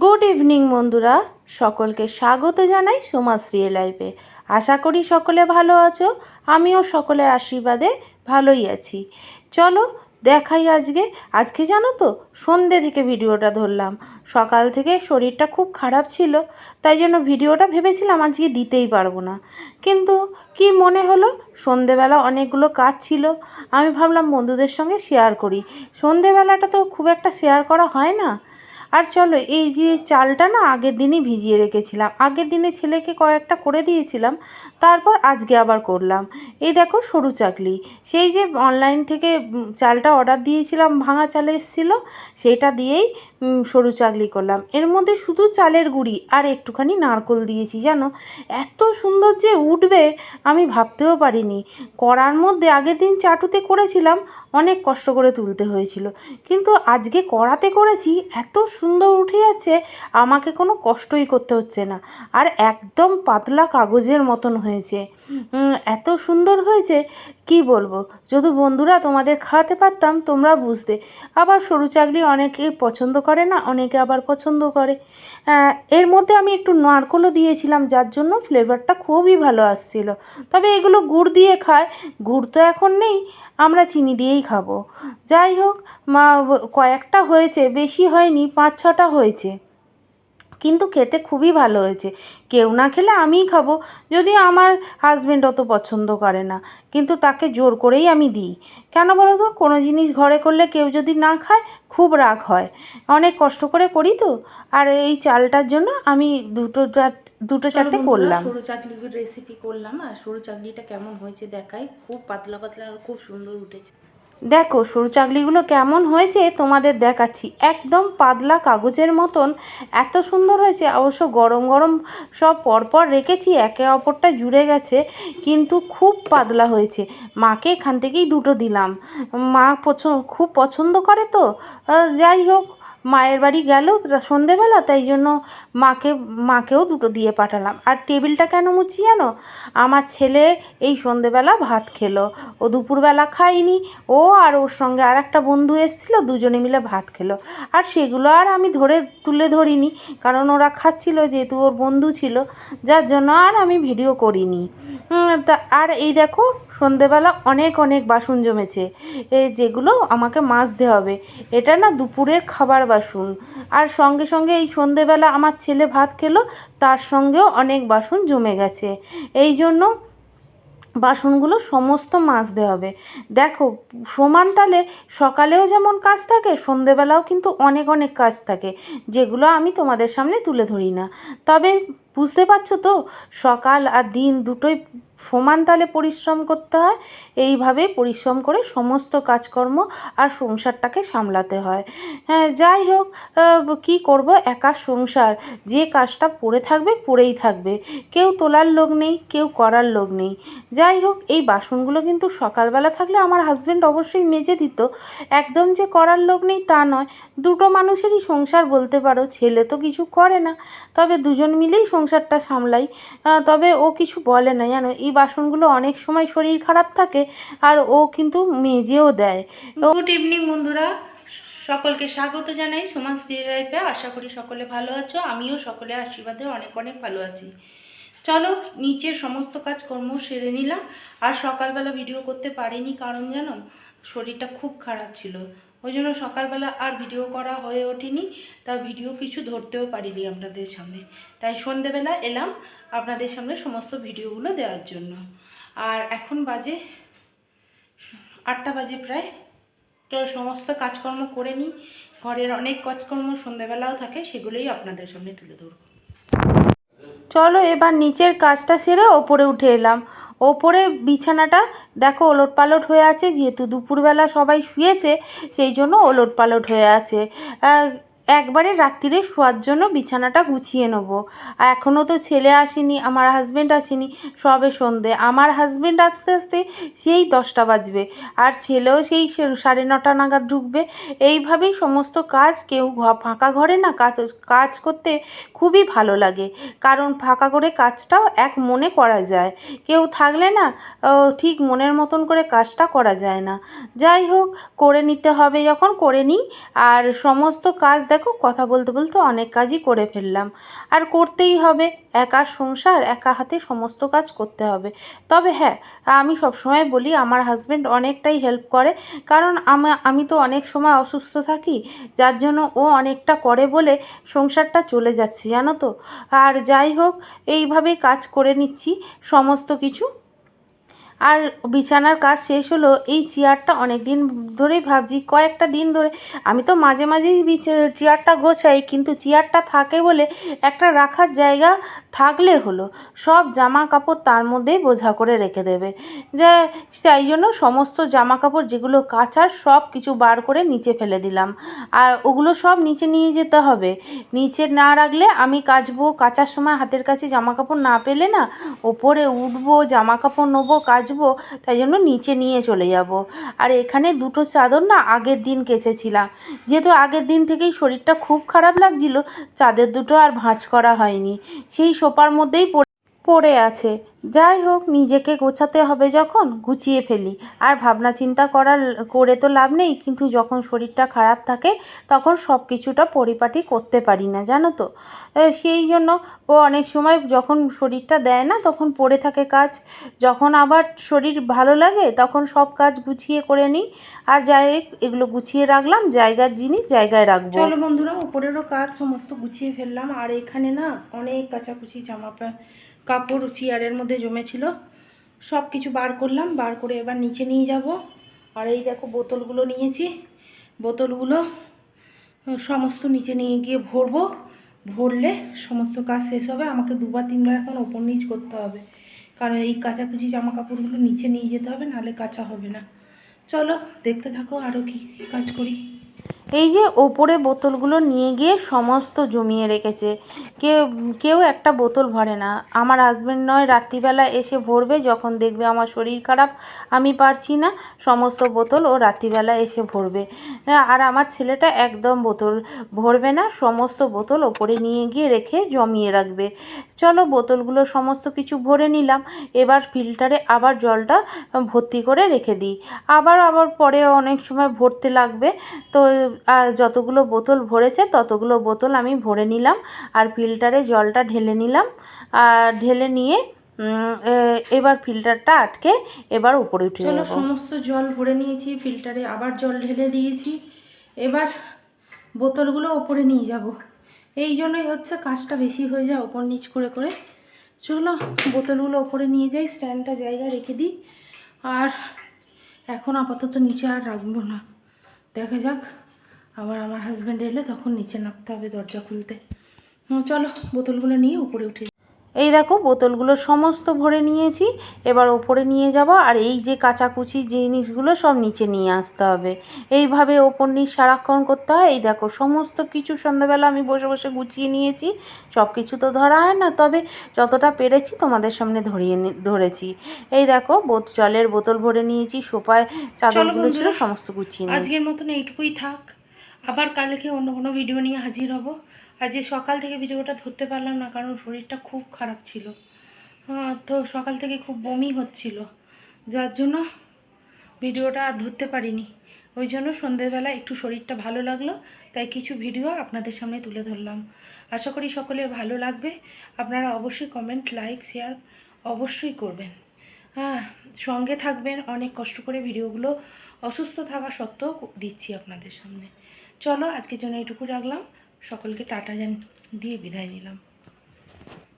Good evening বন্ধুরা, সকলকে স্বাগত জানাই সোমাশ্রী লাইফে। আশা করি সকলে ভালো আছো। আমিও সকলের আশীর্বাদে ভালোই আছি। চলো দেখাই আজকে জানো তো, সন্ধ্যে থেকে ভিডিওটা ধরলাম। সকাল থেকে শরীরটা খুব খারাপ ছিল, তাই জন্য ভিডিওটা ভেবেছিলাম আজকে দিতেই পারবো না। কিন্তু কি মনে হলো, সন্ধেবেলা অনেকগুলো কাজ ছিল, আমি ভাবলাম বন্ধুদের সঙ্গে শেয়ার করি। সন্ধেবেলাটা তো খুব একটা শেয়ার করা হয় না। আর চলো, এই যে চালটা না আগের দিনই ভিজিয়ে রেখেছিলাম, আগের দিনে ছেলেকে কয়েকটা করে দিয়েছিলাম, তারপর আজকে আবার করলাম। এই দেখো সরু চাকলি, সেই যে অনলাইন থেকে চালটা অর্ডার দিয়েছিলাম, ভাঙা চালে এসেছিলো, সেইটা দিয়েই সরু চাকলি করলাম। এর মধ্যে শুধু চালের গুঁড়ি আর একটুখানি নারকেল দিয়েছি, জানো এত সুন্দর যে উঠবে আমি ভাবতেও পারিনি। কড়ার মধ্যে আগের দিন চাটুতে করেছিলাম, অনেক কষ্ট করে তুলতে হয়েছিল, কিন্তু আজকে কড়াতে করেছি, এত সুন্দর উঠে যাচ্ছে, আমাকে কোনো কষ্টই করতে হচ্ছে না। আর একদম পাতলা কাগজের মতন হয়েছে, এত সুন্দর হয়েছে কি বলবো। যদি বন্ধুরা তোমাদের খাওয়াতে পারতাম তোমরা বুঝতে। আবার সরু চাকলি অনেকে পছন্দ করে না, অনেকে আবার পছন্দ করে। এর মধ্যে আমি একটু নারকেলও দিয়েছিলাম, যার জন্য ফ্লেভারটা খুবই ভালো আসছিল। তবে এগুলো গুড় দিয়ে খায়, গুড় তো এখন নেই, আমরা চিনি দিয়েই খাবো। যাই হোক, কয়েকটা হয়েছে, বেশি হয়নি, 5-6টা হয়েছে, কিন্তু খেতে খুবই ভালো হয়েছে। কেউ না খেলে আমিই খাবো, যদিও আমার হাজব্যান্ড অত পছন্দ করে না, কিন্তু তাকে জোর করেই আমি দিই। কেন বলো তো, কোনো জিনিস ঘরে করলে কেউ যদি না খায় খুব রাগ হয়। অনেক কষ্ট করে করি তো, আর এই চালটার জন্য আমি দুটো চারটে করলাম। সরু চাকলির রেসিপি করলাম, আর সরু চাকলিটা কেমন হয়েছে দেখাই। খুব পাতলা পাতলা আর খুব সুন্দর উঠেছে। দেখো সরু চাকলিগুলো কেমন হয়েছে তোমাদের দেখাচ্ছি, একদম পাতলা কাগজের মতন, এত সুন্দর হয়েছে। অবশ্য গরম গরম সব পরপর রেখেছি, একে অপরটা জুড়ে গেছে, কিন্তু খুব পাতলা হয়েছে। মাকে এখান থেকেই দুটো দিলাম, মা খুব পছন্দ করে তো। যাই হোক, মায়ের বাড়ি গেল সন্ধেবেলা, তাই জন্য মাকেও দুটো দিয়ে পাঠালাম। আর টেবিলটা কেন মুছি জানো, আমার ছেলে এই সন্ধেবেলা ভাত খেলো, ও দুপুরবেলা খায়নি, ও আর ওর সঙ্গে আর একটা বন্ধু এসেছিলো, দুজনে মিলে ভাত খেলো। আর সেগুলো আর আমি তুলে ধরিনি, কারণ ওরা খাচ্ছিল, যেহেতু ওর বন্ধু ছিল, যার জন্য আর আমি ভিডিও করিনি। আর এই দেখো, সন্ধেবেলা অনেক অনেক বাসন জমেছে, যেগুলো আমাকে মাজতে হবে। এটা না দুপুরের খাবার বাসন, আর সঙ্গে সঙ্গে এই সন্ধেবেলা আমার ছেলে ভাত খেলো, তার সঙ্গেও অনেক বাসন জমে গেছে, এই জন্য বাসনগুলো সমস্ত মাজতে হবে। দেখো, সমান তালে সকালেও যেমন কাজ থাকে, সন্ধেবেলাও কিন্তু অনেক অনেক কাজ থাকে, যেগুলো আমি তোমাদের সামনে তুলে ধরি না। তবে বুঝতে পারছো তো, সকাল আর দিন দুটোই সমান তালে পরিশ্রম করতে হয়। এইভাবে পরিশ্রম করে সমস্ত কাজকর্ম আর সংসারটাকে সামলাতে হয়। হ্যাঁ, যাই হোক, কী করব, একা সংসার, যে কাজটা পড়ে থাকবে পড়েই থাকবে, কেউ তোলার লোক নেই, কেউ করার লোক নেই। যাই হোক, এই বাসনগুলো কিন্তু সকালবেলা থাকলে আমার হাজব্যান্ড অবশ্যই মেজে দিত, একদম যে করার লোক নেই তা নয়। দুটো মানুষেরই সংসার বলতে পারো, ছেলে তো কিছু করে না, তবে দুজন মিলেই সংসারটা সামলাই। তবে ও কিছু বলে না, জানো এই বাসনগুলো অনেক সময় শরীর খারাপ থাকে, আর ও কিন্তু মেজেও দেয়। গুড ইভিনিং বন্ধুরা, সকলকে স্বাগত জানাই সোমাশ্রী লাইফে। আশা করি সকলে ভালো আছো, আমিও সকলের আশীর্বাদে অনেক অনেক ভালো আছি। চলো, নিচের সমস্ত কাজকর্ম সেরে নিলাম। আর সকালবেলা ভিডিও করতে পারিনি, কারণ জানো শরীরটা খুব খারাপ ছিল, ওই জন্য সকালবেলা আর ভিডিও করা হয়ে ওঠেনি, তা ভিডিও কিছু ধরতেও পারিনি আপনাদের সামনে। তাই সন্ধেবেলা এলাম আপনাদের সামনে সমস্ত ভিডিওগুলো দেওয়ার জন্য। আর এখন বাজে 8টা বাজে প্রায়। তো সমস্ত কাজকর্ম করে নিই, ঘরের অনেক কাজকর্ম সন্ধেবেলাও থাকে, সেগুলোই আপনাদের সামনে তুলে ধরব। চলো এবার নিচের কাজটা সেরে ওপরে উঠে এলাম। ওপরে বিছানাটা দেখো ওলটপালট হয়ে আছে, যেহেতু দুপুরবেলা সবাই শুয়েছে, সেই জন্য ওলটপালট হয়ে আছে। একবারে রাত্রিরে শোয়ার জন্য বিছানাটা গুছিয়ে নেব। আর এখনও তো ছেলে আসেনি, আমার হাজব্যান্ড আসেনি, সবে সন্ধে। আমার হাজব্যান্ড আসতে আসতে সেই 10টা বাজবে, আর ছেলেও সেই 9:30 নাগাদ ঢুকবে। এইভাবেই সমস্ত কাজ, কেউ ফাঁকা ঘরে না কাজ করতে খুবই ভালো লাগে, কারণ ফাঁকা করে কাজটাও এক মনে করা যায়। কেউ থাকলে না ঠিক মনের মতন করে কাজটা করা যায় না। যাই হোক, করে নিতে হবে, যখন করে নিই। আর সমস্ত কাজ দেখো কথা বলতে বলতে অনেক কাজই করে ফেললাম। আর করতেই হবে, একা সংসার, একা হাতে সমস্ত কাজ করতে হবে। তবে হ্যাঁ, আমি সবসময় বলি আমার হাজব্যান্ড অনেকটাই হেল্প করে, কারণ আমি তো অনেক সময় অসুস্থ থাকি, যার জন্য ও অনেকটা করে বলে সংসারটা চলে যাচ্ছে জানো তো। আর যাই হোক, এইভাবেই কাজ করে নিচ্ছি সমস্ত কিছু। আর বিছানার কাজ শেষ হলো। এই চেয়ারটা অনেক দিন ধরেই ভাবছি, কয়েকটা দিন ধরে। আমি তো মাঝে মাঝেই চেয়ারটা গোছাই, কিন্তু চেয়ারটা থাকে বলে একটা রাখার জায়গা থাকলে হলো, সব জামা কাপড় তার মধ্যেই বোঝা করে রেখে দেবে। যে তাই জন্য সমস্ত জামা কাপড় যেগুলো কাচার সব কিছু বার করে নিচে ফেলে দিলাম। আর ওগুলো সব নিচে নিয়ে যেতে হবে, নিচে না রাখলে আমি কাচবো, কাচার সময় হাতের কাছে জামা কাপড় না পেলে না ওপরে উঠবো, জামা কাপড় নেবো, কাচবো, তাই জন্য নিচে নিয়ে চলে যাব। আর এখানে দুটো চাদর না আগের দিন কেচেছিলাম, যেহেতু আগের দিন থেকেই শরীরটা খুব খারাপ লাগছিল, চাদর দুটো আর ভাঁজ করা হয়নি, সেই সোফার মধ্যেই পড়ে আছে। যাই হোক, নিজেকে গোছাতে হবে যখন, গুছিয়ে ফেলি। আর ভাবনা চিন্তা করে তো লাভ নেই, কিন্তু যখন শরীরটা খারাপ থাকে তখন সব কিছুটা পরিপাটি করতে পারি না জানো তো। সেই জন্য ও অনেক সময় যখন শরীরটা দেয় না তখন পড়ে থাকে কাজ, যখন আবার শরীর ভালো লাগে তখন সব কাজ গুছিয়ে করে নিই। আর যাই হোক, এগুলো গুছিয়ে রাখলাম, জায়গার জিনিস জায়গায় রাখবো। চলো বন্ধুরা, উপরেরও কাজ সমস্ত গুছিয়ে ফেললাম। আর এখানে না অনেক কাচাকুচি কাপড় চেয়ারের মধ্যে জমেছিল, সব কিছু বার করলাম, বার করে এবার নিচে নিয়ে যাব। আর এই দেখো বোতলগুলো নিয়েছি, বোতলগুলো সমস্ত নিচে নিয়ে গিয়ে ভরবো, ভরলে সমস্ত কাজ শেষ হবে। আমাকে দুবার তিনবার এখন ওপর নিচ করতে হবে, কারণ এই কাচাকুচি জামা কাপড়গুলো নিচে নিয়ে যেতে হবে, নাহলে কাচা হবে না। চলো দেখতে থাকো আরও কী কাজ করি। এই যে ওপরে বোতলগুলো নিয়ে গিয়ে সমস্ত জমিয়ে রেখেছে, কেউ একটা বোতল ভরে না। আমার হাজব্যান্ড নয় রাত্রিবেলা এসে ভরবে, যখন দেখবে আমার শরীর খারাপ, আমি পারছি না, সমস্ত বোতল ও রাত্রিবেলা এসে ভরবে। আর আমার ছেলেটা একদম বোতল ভরবে না, সমস্ত বোতল ওপরে নিয়ে গিয়ে রেখে জমিয়ে রাখবে। চলো বোতলগুলো সমস্ত কিছু ভরে নিলাম, এবার ফিল্টারে আবার জলটা ভর্তি করে রেখে দিই। আবার পরে অনেক সময় ভরতে লাগবে, তো আর যতগুলো বোতল ভরেছে ততগুলো বোতল আমি ভরে নিলাম, আর ফিল্টারে জলটা ঢেলে নিলাম। আর ঢেলে নিয়ে এবার ফিল্টারটা আটকে এবার উপরে উঠে যাব। সমস্ত জল ভরে নিয়েছি, ফিল্টারে আবার জল ঢেলে দিয়েছি, এবার বোতলগুলো ওপরে নিয়ে যাব। এই জন্যই হচ্ছে কাজটা বেশি হয়ে যায় ওপর নিচ করে করে। চলো বোতলগুলো ওপরে নিয়ে যাই, স্ট্যান্ডটা জায়গায় রেখে দিই। আর এখন আপাতত নিচে আর রাখবো না, দেখা যাক, আবার আমার হাজব্যান্ড এলে তখন নিচে নামতে হবে দরজা খুলতে। চলো বোতলগুলো নিয়ে উপরে উঠে। এই দেখো বোতলগুলো সমস্ত ভরে নিয়েছি, এবার ওপরে নিয়ে যাব। আর এই যে কাচাকুচি জিনিসগুলো সব নিচে নিয়ে আসতে হবে, এইভাবে ওপর নিচ সারাক্ষণ করতে হয়। এই দেখো সমস্ত কিছু সন্ধ্যাবেলা আমি বসে বসে গুছিয়ে নিয়েছি, সব কিছু তো ধরা হয় না, তবে যতটা পেরেছি তোমাদের সামনে ধরেছি। এই দেখো জলের বোতল ভরে নিয়েছি, সোফায় চাদরগুলো ছিল সমস্ত গুছিয়ে নিয়েছি। আজকের মতন এইটুকুই থাক, আবার কালকে অন্য কোনো ভিডিও নিয়ে হাজির হব। আজকে সকাল থেকে ভিডিওটা ধরতে পারলাম না, কারণ শরীরটা খুব খারাপ ছিল। তো সকাল থেকে খুব বমি হচ্ছিল, যার জন্য ভিডিওটা আর ধরতে পারিনি। ওই জন্য সন্ধ্যেবেলা একটু শরীরটা ভালো লাগলো, তাই কিছু ভিডিও আপনাদের সামনে তুলে ধরলাম। আশা করি সকলের ভালো লাগবে। আপনারা অবশ্যই কমেন্ট, লাইক, শেয়ার অবশ্যই করবেন। সঙ্গে থাকবেন, অনেক কষ্ট করে ভিডিওগুলো অসুস্থ থাকা সত্ত্বেও দিচ্ছি আপনাদের সামনে। চলো আজকের জন্য এটুকু রাখলাম, সকলকে টাটা দিয়ে বিদায় নিলাম।